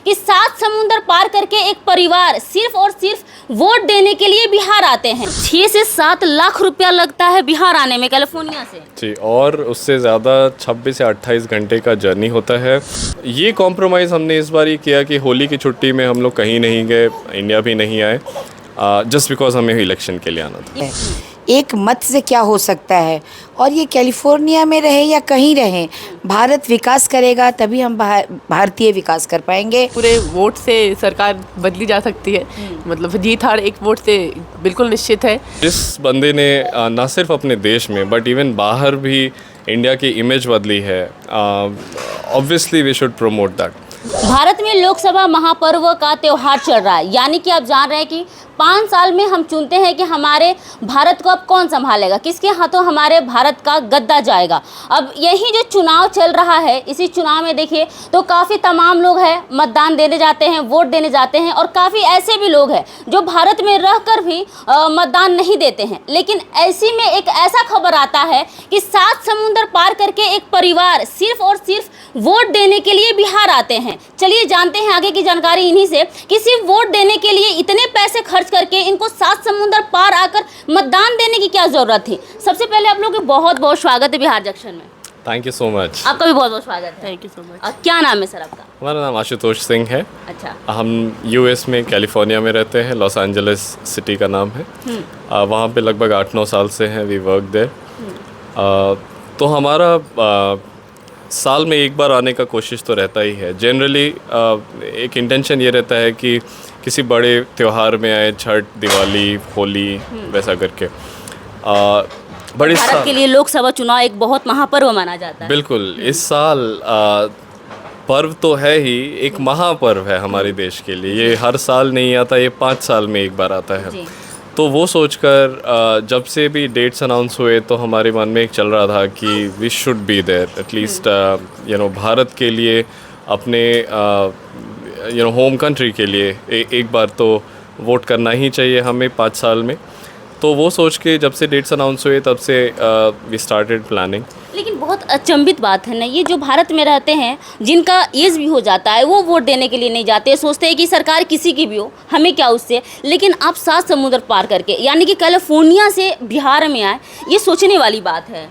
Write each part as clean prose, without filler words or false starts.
कि 7 समुंदर पार करके एक परिवार सिर्फ और सिर्फ वोट देने के लिए बिहार आते हैं। 6 से 7 लाख रुपया लगता है बिहार आने में कैलिफोर्निया से जी, और उससे ज़्यादा 26 या 28 घंटे का जर्नी होता है। ये कॉम्प्रोमाइज़ हमने इस बार ही किया कि होली की छुट्टी में हम लोग कहीं नहीं गए, इंडिया भी नहीं आए, जस्ट बिकॉज हमें इलेक्शन के लिए आना था। एक मत से क्या हो सकता है, और ये कैलिफोर्निया में रहे या कहीं रहे, भारत विकास करेगा तभी हम भारतीय विकास कर पाएंगे। पूरे वोट से सरकार बदली जा सकती है, मतलब जीत हार एक वोट से बिल्कुल निश्चित है। जिस बंदे ने ना सिर्फ अपने देश में बट इवन बाहर भी इंडिया की इमेज बदली है, obviously we should promote that. Bharat में लोकसभा महापर्व का त्योहार चल रहा है, यानी कि आप जान रहे हैं कि 5 साल में हम चुनते हैं कि हमारे भारत को अब कौन संभालेगा, किसके हाथों हमारे भारत का गद्दा जाएगा। अब यही जो चुनाव चल रहा है, इसी चुनाव में देखिए तो काफ़ी तमाम लोग हैं मतदान देने जाते हैं, वोट देने जाते हैं, और काफ़ी ऐसे भी लोग हैं जो भारत में रहकर भी मतदान नहीं देते हैं। लेकिन ऐसी में एक ऐसा खबर आता है कि 7 समुंदर पार करके एक परिवार सिर्फ और सिर्फ वोट देने के लिए बिहार आते हैं। चलिए जानते हैं आगे की जानकारी इन्हीं से कि सिर्फ वोट देने के लिए इतने पैसे खर्च करके इनको 7 समुंदर पार आकर मतदान देने की क्या जरूरत थी। सबसे पहले आप लोगों का बहुत बहुत स्वागत है बिहार जंक्शन में। Thank you so much. आपका भी बहुत बहुत स्वागत है। Thank you so much. क्या नाम है सर आपका? हमारा नाम आशुतोष सिंह है। अच्छा, हम यूएस में कैलिफोर्निया में रहते हैं, लॉस एंजलिस सिटी का नाम है। वहाँ पे लगभग 8-9 साल से हैं, वी वर्क देयर। तो हमारा साल में एक बार आने का कोशिश तो रहता ही है। जनरली एक इंटेंशन ये रहता है कि किसी बड़े त्यौहार में आए, छठ, दिवाली, होली, वैसा करके। बड़े भारत के लिए लोकसभा चुनाव एक बहुत महापर्व माना जाता है। बिल्कुल, इस साल पर्व तो है ही, एक महापर्व है हमारे देश के लिए। ये हर साल नहीं आता, ये 5 साल में एक बार आता है। तो वो सोचकर जब से भी डेट्स अनाउंस हुए तो हमारे मन में एक चल रहा था कि we should be there at least, Bharat के लिए, अपने होम कंट्री के लिए एक बार तो वोट करना ही चाहिए हमें 5 साल में। तो वो सोच के जब से डेट्स अनाउंस हुए तब से वी स्टार्टेड प्लानिंग। लेकिन बहुत अचंभित बात है ना, ये जो भारत में रहते हैं जिनका एज भी हो जाता है, वो वोट देने के लिए नहीं जाते, सोचते हैं कि सरकार किसी की भी हो, हमें क्या उससे। लेकिन आप 7 समुद्र पार करके यानी कि कैलिफोर्निया से बिहार में आए, ये सोचने वाली बात है।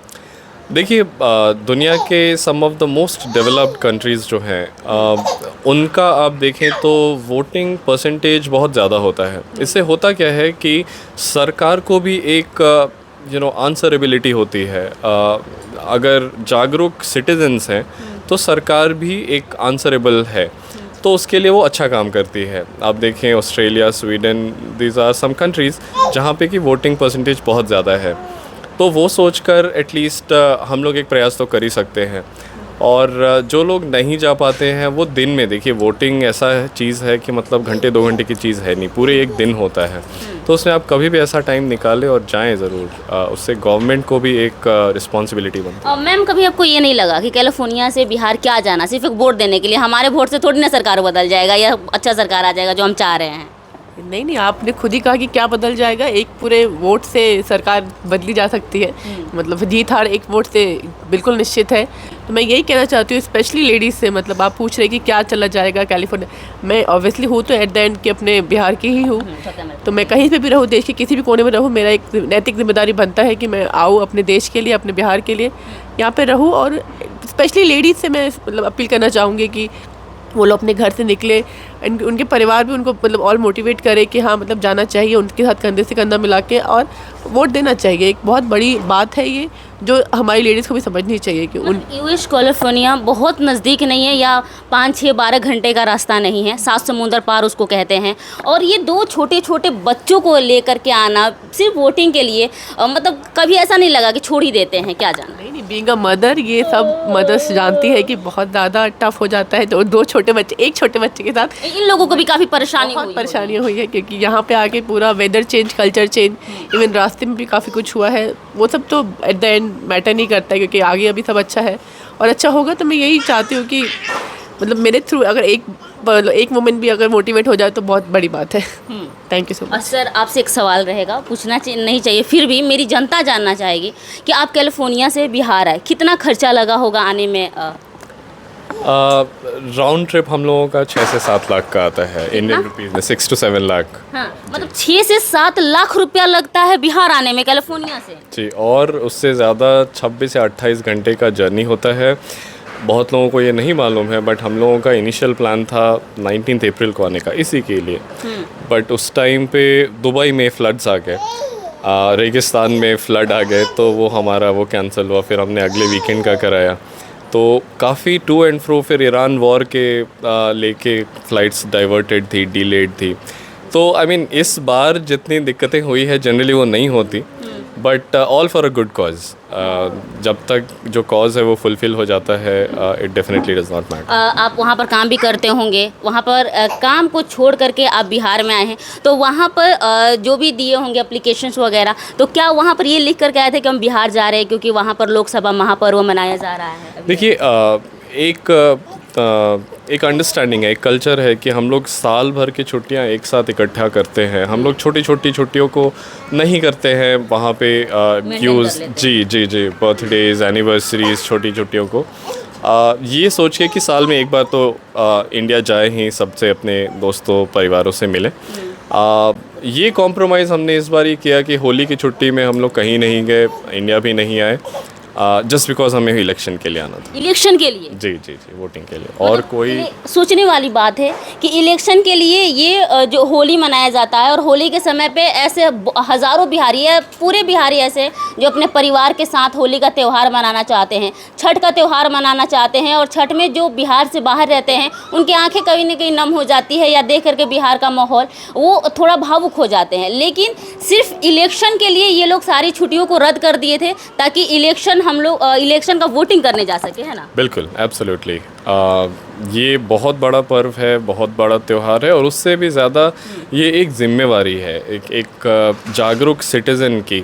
देखिए, दुनिया के some of the most developed countries जो हैं, उनका आप देखें तो वोटिंग परसेंटेज बहुत ज़्यादा होता है। इससे होता क्या है कि सरकार को भी एक आंसरेबिलिटी होती है। अगर जागरूक सिटीजन्स हैं तो सरकार भी एक आंसरेबल है, तो उसके लिए वो अच्छा काम करती है। आप देखें Australia, Sweden, these are some countries जहाँ पे कि वोटिंग परसेंटेज बहुत ज़्यादा है। तो वो सोचकर एटलीस्ट हम लोग एक प्रयास तो कर ही सकते हैं। और जो लोग नहीं जा पाते हैं वो दिन में, देखिए वोटिंग ऐसा चीज़ है कि मतलब घंटे 2 घंटे की चीज़ है नहीं, पूरे एक दिन होता है। तो उसमें आप कभी भी ऐसा टाइम निकालें और जाएं ज़रूर, उससे गवर्नमेंट को भी एक रिस्पॉन्सिबिलिटी बनती है। मैम, कभी आपको ये नहीं लगा कि कैलिफोर्निया से बिहार क्या जाना, सिर्फ एक वोट देने के लिए? हमारे वोट से थोड़ी ना सरकार बदल जाएगा या अच्छा सरकार आ जाएगा जो हम चाह रहे हैं। नहीं, आपने खुद ही कहा कि क्या बदल जाएगा, एक पूरे वोट से सरकार बदली जा सकती है, मतलब जीत हार एक वोट से बिल्कुल निश्चित है। तो मैं यही कहना चाहती हूँ स्पेशली लेडीज़ से, मतलब आप पूछ रहे कि क्या चला जाएगा कैलिफोर्निया, मैं ऑब्वियसली हूँ तो एट द एंड कि अपने बिहार की ही हूँ। तो मैं कहीं पे भी रहूँ, देश के किसी भी कोने में रहूँ, मेरा एक नैतिक जिम्मेदारी बनता है कि मैं आऊँ अपने देश के लिए, अपने बिहार के लिए यहाँ पर रहूँ। और स्पेशली लेडीज़ से मैं मतलब अपील करना चाहूँगी कि वो लोग अपने घर से निकले, उनके परिवार भी उनको मतलब और मोटिवेट करे कि हाँ मतलब जाना चाहिए, उनके साथ कंधे से कंधा मिला के और वोट देना चाहिए। एक बहुत बड़ी बात है ये, जो हमारी लेडीज़ को भी समझनी चाहिए कि यूएस कैलिफोर्निया बहुत नज़दीक नहीं है, या 5-6-12 घंटे का रास्ता नहीं है, 7 समुंदर पार उसको कहते हैं। और ये 2 छोटे छोटे बच्चों को लेकर के आना सिर्फ वोटिंग के लिए, मतलब कभी ऐसा नहीं लगा कि छोड़ ही देते हैं, क्या जाना? नहीं, बीइंग अ मदर, ये सब मदर्स जानती है कि बहुत ज़्यादा टफ हो जाता है। तो 2 छोटे बच्चे, एक छोटे बच्चे के साथ इन लोगों को भी काफ़ी परेशानियाँ हुई है, क्योंकि यहाँ पे आके पूरा weather change, culture change, even रास्ते में भी काफ़ी कुछ हुआ है। वो सब तो एट द एंड मैटर नहीं करता है, क्योंकि आगे अभी सब अच्छा है और अच्छा होगा। तो मैं यही चाहती हूँ कि मतलब मेरे थ्रू अगर एक मोमेंट भी अगर मोटिवेट हो जाए तो बहुत बड़ी बात है। Thank you so much. Sir, आपसे एक सवाल रहेगा, पूछना नहीं चाहिए, फिर भी मेरी जनता जानना चाहेगी कि आप कैलिफोर्निया से बिहार आए, कितना खर्चा लगा होगा आने में? राउंड ट्रिप हम लोगों का 6 से 7 लाख का आता है इंडियन रुपीज़ में, 6 to 7 लाख। हाँ, मतलब 6 से 7 लाख रुपया लगता है बिहार आने में कैलिफोर्निया से। जी, और उससे ज़्यादा 26 से 28 घंटे का जर्नी होता है। बहुत लोगों को ये नहीं मालूम है, बट हम लोगों का इनिशियल प्लान था 19 अप्रैल को आने का इसी के लिए। बट उस टाइम पे दुबई में फ्लड्स आ गए, रेगिस्तान में फ्लड आ गए, तो वो हमारा वो कैंसिल हुआ। फिर हमने अगले वीकेंड का कराया, तो काफ़ी टू एंड फ्रो। फिर ईरान वॉर के लेके फ़्लाइट्स डाइवर्टेड थी, डिलेड थी। तो आई मीन इस बार जितनी दिक्कतें हुई है जनरली वो नहीं होती, but all for a good cause. जब तक जो कॉज है वो फुलफ़िल हो जाता है, it definitely does not matter. आप वहाँ पर काम भी करते होंगे, वहाँ पर काम को छोड़ करके आप बिहार में आए हैं, तो वहाँ पर जो भी दिए होंगे एप्लीकेशंस वगैरह, तो क्या वहाँ पर ये लिख करके आए थे कि हम बिहार जा रहे हैं क्योंकि वहाँ पर लोकसभा महापर्व मनाया जा रहा है? देखिए, एक अंडरस्टैंडिंग है, एक कल्चर है कि हम लोग साल भर की छुट्टियां एक साथ इकट्ठा करते हैं। हम लोग छोटी छोटी छुट्टियों को नहीं करते हैं वहाँ पे यूज़। जी, बर्थडेज, एनिवर्सरीज, छोटी छुट्टियों को ये सोच के कि साल में एक बार तो इंडिया जाए ही, सबसे अपने दोस्तों परिवारों से मिले। ये कॉम्प्रोमाइज़ हमने इस बार ही किया कि होली की छुट्टी में हम लोग कहीं नहीं गए, इंडिया भी नहीं आए, जस्ट बिकॉज हमें इलेक्शन के लिए आना था। इलेक्शन के लिए? जी, वोटिंग के लिए। और कोई सोचने वाली बात है कि इलेक्शन के लिए ये जो होली मनाया जाता है, और होली के समय पे ऐसे हज़ारों बिहारी है, पूरे बिहारी ऐसे जो अपने परिवार के साथ होली का त्यौहार मनाना चाहते हैं, छठ का त्यौहार मनाना चाहते हैं, और छठ में जो बिहार से बाहर रहते हैं उनकी आंखें कहीं ना कहीं नम हो जाती है, या देख करके बिहार का माहौल वो थोड़ा भावुक हो जाते हैं। लेकिन सिर्फ इलेक्शन के लिए ये लोग सारी छुट्टियों को रद्द कर दिए थे ताकि इलेक्शन हम लोग इलेक्शन का वोटिंग करने जा सके, है ना? बिल्कुल, एब्सोल्युटली। ये बहुत बड़ा पर्व है, बहुत बड़ा त्यौहार है, और उससे भी ज़्यादा ये एक जिम्मेवारी है एक जागरूक सिटीज़न की,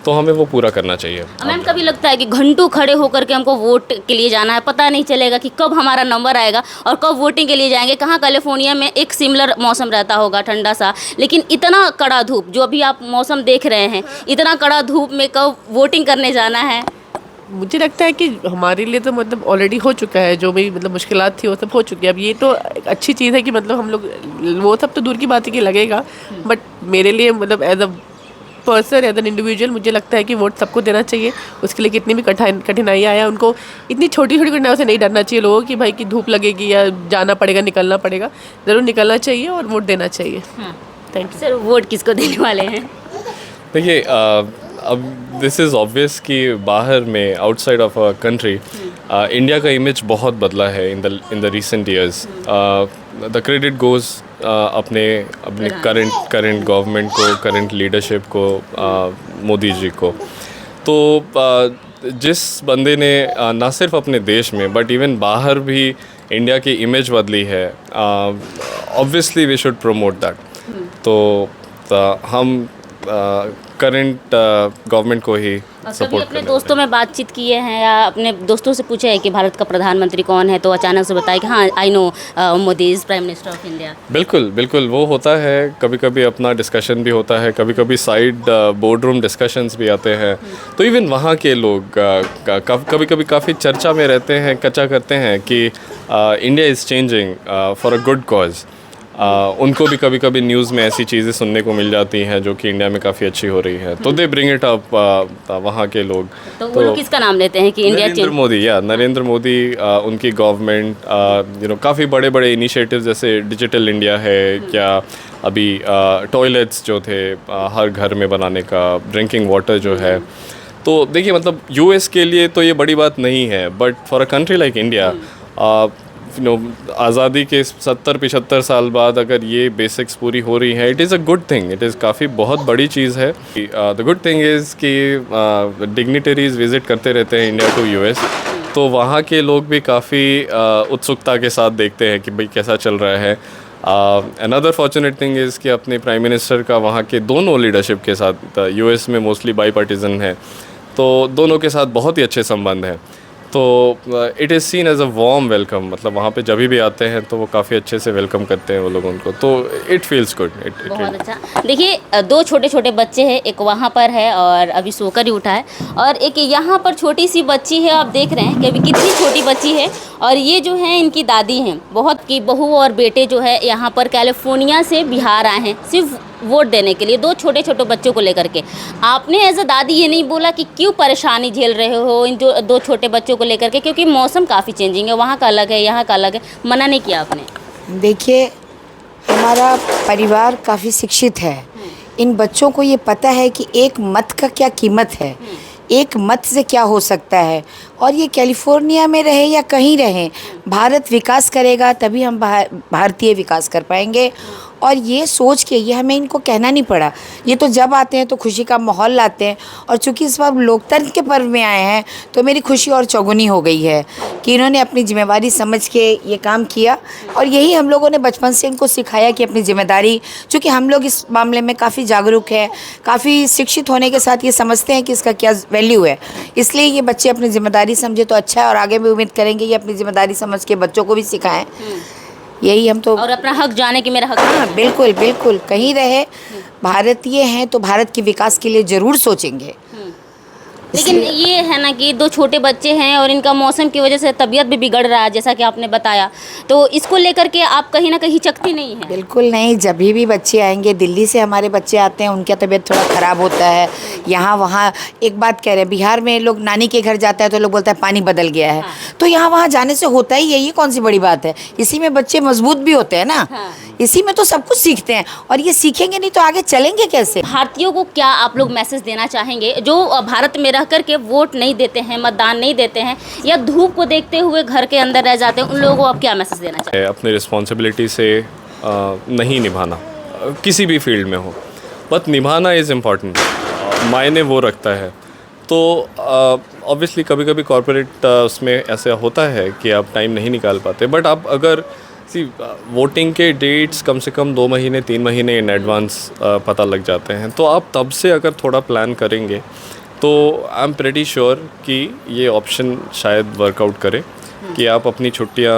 तो हमें वो पूरा करना चाहिए। मैम, कभी लगता है कि घंटों खड़े होकर के हमको वोट के लिए जाना है, पता नहीं चलेगा कि कब हमारा नंबर आएगा और कब वोटिंग के लिए जाएंगे? कहाँ कैलिफोर्निया में एक सिमिलर मौसम रहता होगा, ठंडा सा, लेकिन इतना कड़ा धूप जो अभी आप मौसम देख रहे हैं, इतना कड़ा धूप में कब वोटिंग करने जाना है? मुझे लगता है कि हमारे लिए तो मतलब ऑलरेडी हो चुका है, जो भी मतलब मुश्किलात थी वो सब हो चुकी है। अब ये तो एक अच्छी चीज़ है कि मतलब हम लोग, वो सब तो दूर की बात है कि लगेगा, बट मेरे लिए मतलब as a person, as an individual, मुझे लगता है कि वोट सबको देना चाहिए। उसके लिए कितनी भी कठिनाइयाँ आया, उनको इतनी छोटी छोटी कठिनाइयों से नहीं डरना चाहिए लोगों कि भाई कि धूप लगेगी या जाना पड़ेगा, निकलना पड़ेगा। ज़रूर निकलना चाहिए और वोट देना चाहिए। Thank you. सर, वोट किसको देने वाले हैं? देखिए, अब दिस इज़ ऑब्वियस कि बाहर में, outside of a country, India का इमेज बहुत बदला है in the recent years. The credit goes अपने करंट गवर्नमेंट को, करंट लीडरशिप को, मोदी जी को। तो जिस बंदे ने ना सिर्फ अपने देश में बट इवन बाहर भी इंडिया की इमेज बदली है, obviously we should promote that. तो हम करंट गवर्नमेंट को ही कभी सपोर्ट अपने दोस्तों में बातचीत किए हैं या अपने दोस्तों से पूछे है कि भारत का प्रधानमंत्री कौन है, तो अचानक से बताया कि हाँ, I know Modi is prime minister of India? बिल्कुल वो होता है। कभी कभी अपना डिस्कशन भी होता है, कभी कभी साइड बोर्ड रूम डिस्कशंस भी आते हैं। तो इवन वहाँ के लोग कभी कभी काफ़ी चर्चा में रहते हैं, कच्चा करते हैं कि India is changing for a good cause. उनको भी कभी कभी न्यूज़ में ऐसी चीज़ें सुनने को मिल जाती हैं जो कि इंडिया में काफ़ी अच्छी हो रही है, तो दे ब्रिंग इट अप, वहाँ के लोग। तो वो लोग किसका नाम लेते हैं कि इंडिया नरेंद्र मोदी, उनकी गवर्नमेंट, काफ़ी बड़े बड़े इनिशिएटिव्स जैसे डिजिटल इंडिया है, क्या अभी टॉयलेट्स जो थे हर घर में बनाने का, ड्रिंकिंग वाटर जो है। तो देखिए, मतलब यूएस के लिए तो ये बड़ी बात नहीं है, but for a country like India, आज़ादी के 70-75 साल बाद अगर ये बेसिक्स पूरी हो रही है, it is a good thing. It is काफ़ी बहुत बड़ी चीज़ है। द गुड थिंग इज़ कि डिग्निटरीज विज़िट करते रहते हैं इंडिया टू यूएस, तो वहाँ के लोग भी काफ़ी उत्सुकता के साथ देखते हैं कि भाई कैसा चल रहा है। अनदर फॉर्चुनेट थिंग इज़ कि अपने प्राइम मिनिस्टर का वहाँ के दोनों लीडरशिप के साथ, यूएस में मोस्टली बाई पार्टीजन है, तो दोनों के साथ बहुत ही अच्छे संबंध हैं। तो it is seen as a warm welcome, मतलब वहाँ पे जब भी आते हैं तो वो काफ़ी अच्छे से वेलकम करते हैं वो लोग उनको, तो इट फील्स गुड। बहुत अच्छा। देखिए दो छोटे छोटे बच्चे हैं, एक वहाँ पर है और अभी सोकर ही उठा है, और एक यहाँ पर छोटी सी बच्ची है। आप देख रहे हैं कि अभी कितनी छोटी बच्ची है, और ये जो है इनकी दादी हैं। बहुत की बहू और बेटे जो है यहाँ पर कैलिफोर्निया से बिहार आए हैं सिर्फ वोट देने के लिए, दो छोटे छोटे बच्चों को लेकर के। आपने एज अ दादी ये नहीं बोला कि क्यों परेशानी झेल रहे हो इन जो दो छोटे बच्चों को लेकर के, क्योंकि मौसम काफ़ी चेंजिंग है, वहाँ का अलग है यहाँ का अलग है, मना नहीं किया आपने? देखिए, हमारा परिवार काफ़ी शिक्षित है। इन बच्चों को ये पता है कि एक मत का क्या कीमत है, एक मत से क्या हो सकता है, और ये कैलिफोर्निया में रहे या कहीं रहे, भारत विकास करेगा तभी हम भारतीय विकास कर पाएंगे। और ये सोच के, ये हमें इनको कहना नहीं पड़ा, ये तो जब आते हैं तो खुशी का माहौल लाते हैं। और चूंकि इस बार लोकतंत्र के पर्व में आए हैं तो मेरी खुशी और चौगुनी हो गई है कि इन्होंने अपनी जिम्मेदारी समझ के ये काम किया। और यही हम लोगों ने बचपन से इनको सिखाया कि अपनी जिम्मेदारी, चूँकि हम लोग इस मामले में काफ़ी जागरूक हैं, काफ़ी शिक्षित होने के साथ ये समझते हैं कि इसका क्या वैल्यू है, इसलिए ये बच्चे अपनी जिम्मेदारी समझे तो अच्छा है। और आगे भी उम्मीद करेंगे ये अपनी जिम्मेदारी समझ के बच्चों को भी सिखाएं। यही हम तो, और अपना हक जाने कि मेरा हक। हाँ बिल्कुल बिल्कुल, कहीं रहे भारतीय हैं तो भारत के विकास के लिए ज़रूर सोचेंगे। लेकिन ये है ना कि दो छोटे बच्चे हैं और इनका मौसम की वजह से तबीयत भी बिगड़ रहा है, जैसा कि आपने बताया, तो इसको लेकर के आप कहीं ना कहीं चकती नहीं है? बिल्कुल नहीं, जब भी बच्चे आएंगे, दिल्ली से हमारे बच्चे आते हैं, उनका तबीयत थोड़ा ख़राब होता है। यहाँ वहाँ एक बात कह रहे हैं, बिहार में लोग नानी के घर जाता है तो लोग बोलता है पानी बदल गया है। तो यहाँ वहाँ जाने से होता ही है, ये कौन सी बड़ी बात है। इसी में बच्चे मजबूत भी होते हैं ना, इसी में तो सब कुछ सीखते हैं, और ये सीखेंगे नहीं तो आगे चलेंगे कैसे। भारतीयों को क्या आप लोग मैसेज देना चाहेंगे जो भारत में रह कर के वोट नहीं देते हैं, मतदान नहीं देते हैं, या धूप को देखते हुए घर के अंदर रह जाते हैं, उन लोगों को आप क्या मैसेज देना चाहेंगे? अपनी रिस्पॉन्सिबिलिटी से नहीं निभाना, किसी भी फील्ड में हो, बट निभाना इज़ इम्पॉर्टेंट, मायने वो रखता है। तो ऑब्वियसली कभी कभी कॉर्पोरेट उसमें ऐसा होता है कि आप टाइम नहीं निकाल पाते, बट आप अगर वोटिंग के डेट्स कम से कम 2 महीने 3 महीने इन एडवांस पता लग जाते हैं, तो आप तब से अगर थोड़ा प्लान करेंगे तो आई एम प्रेटी श्योर कि ये ऑप्शन शायद वर्कआउट करे कि आप अपनी छुट्टियाँ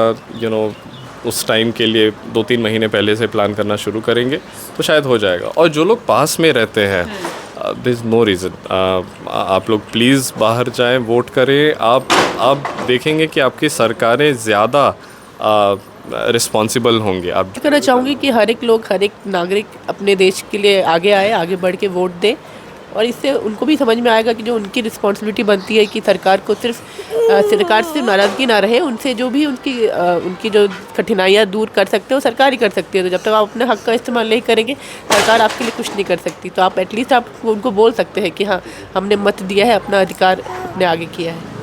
उस टाइम के लिए 2-3 महीने पहले से प्लान करना शुरू करेंगे तो शायद हो जाएगा। और जो लोग पास में रहते हैं, देयर इज़ नो रीज़न, आप लोग प्लीज़ बाहर जाएं, वोट करें। आप देखेंगे कि आपकी सरकारें ज़्यादा रिस्पॉन्सिबल होंगे। आप कहना चाहूँगी कि हर एक लोग, हर एक नागरिक अपने देश के लिए आगे आए, आगे बढ़ के वोट दे, और इससे उनको भी समझ में आएगा कि जो उनकी रिस्पॉन्सिबिलिटी बनती है कि सरकार को सिर्फ सरकार से नाराज़गी ना रहे, उनसे जो भी उनकी जो कठिनाइयाँ दूर कर सकते हैं वो सरकार ही कर सकती है। तो जब तक आप अपने हक़ का इस्तेमाल नहीं करेंगे, सरकार आपके लिए कुछ नहीं कर सकती। तो आप एटलीस्ट आप उनको बोल सकते हैं कि हाँ, हमने मत दिया है, अपना अधिकार अपने आगे किया है।